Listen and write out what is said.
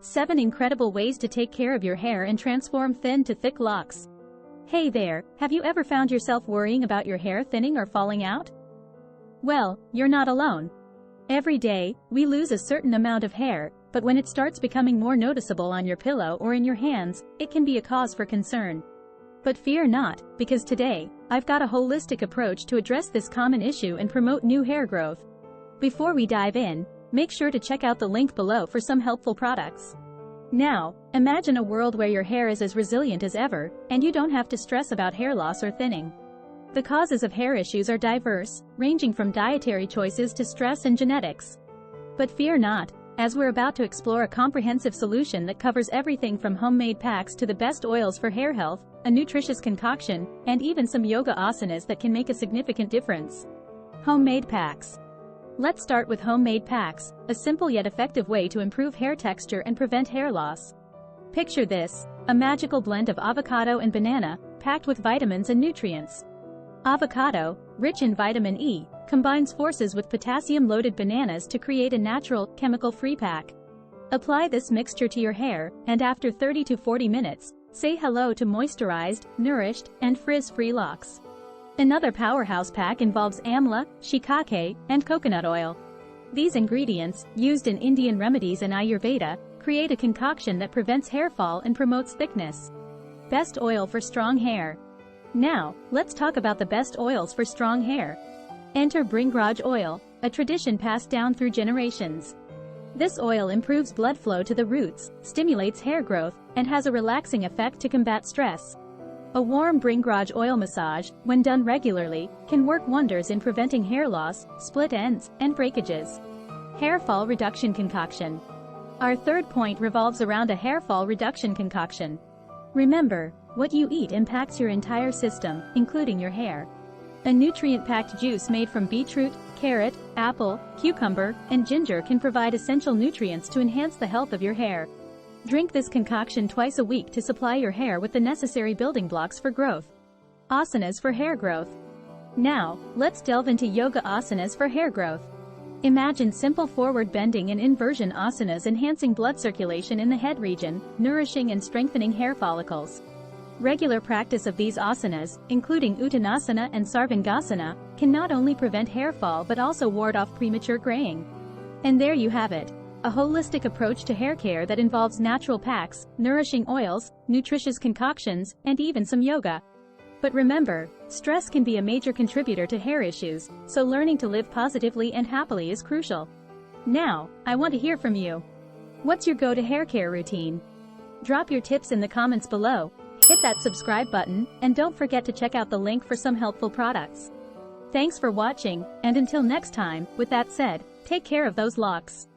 7 incredible ways to take care of your hair and transform thin to thick locks. Hey there, have you ever found yourself worrying about your hair thinning or falling out? Well, you're not alone. Every day, we lose a certain amount of hair, but when it starts becoming more noticeable on your pillow or in your hands, it can be a cause for concern. But fear not, because today, I've got a holistic approach to address this common issue and promote new hair growth. Before we dive in, make sure to check out the link below for some helpful products. Now, imagine a world where your hair is as resilient as ever, and you don't have to stress about hair loss or thinning. The causes of hair issues are diverse, ranging from dietary choices to stress and genetics. But fear not, as we're about to explore a comprehensive solution that covers everything from homemade packs to the best oils for hair health, a nutritious concoction, and even some yoga asanas that can make a significant difference. Homemade packs. Let's start with homemade packs, a simple yet effective way to improve hair texture and prevent hair loss. Picture this, a magical blend of avocado and banana, packed with vitamins and nutrients. Avocado, rich in vitamin E, combines forces with potassium-loaded bananas to create a natural, chemical-free pack. Apply this mixture to your hair, and after 30 to 40 minutes, say hello to moisturized, nourished, and frizz-free locks. Another powerhouse pack involves amla, shikake, and coconut oil. These ingredients, used in Indian remedies and Ayurveda, create a concoction that prevents hair fall and promotes thickness. Best oil for strong hair. Now, let's talk about the best oils for strong hair. Enter Bringraj oil, a tradition passed down through generations. This oil improves blood flow to the roots, stimulates hair growth, and has a relaxing effect to combat stress. A warm Bringraj oil massage, when done regularly, can work wonders in preventing hair loss, split ends, and breakages. Hair fall reduction concoction. Our third point revolves around a hair fall reduction concoction. Remember, what you eat impacts your entire system, including your hair. A nutrient-packed juice made from beetroot, carrot, apple, cucumber, and ginger can provide essential nutrients to enhance the health of your hair. Drink this concoction twice a week to supply your hair with the necessary building blocks for growth. Asanas for hair growth. Now, let's delve into yoga asanas for hair growth. Imagine simple forward bending and inversion asanas enhancing blood circulation in the head region, nourishing and strengthening hair follicles. Regular practice of these asanas, including Uttanasana and Sarvangasana, can not only prevent hair fall but also ward off premature graying. And there you have it. A holistic approach to hair care that involves natural packs, nourishing oils, nutritious concoctions, and even some yoga. But remember, stress can be a major contributor to hair issues, so learning to live positively and happily is crucial. Now, I want to hear from you. What's your go-to hair care routine? Drop your tips in the comments below, hit that subscribe button, and don't forget to check out the link for some helpful products. Thanks for watching, and until next time, with that said, take care of those locks.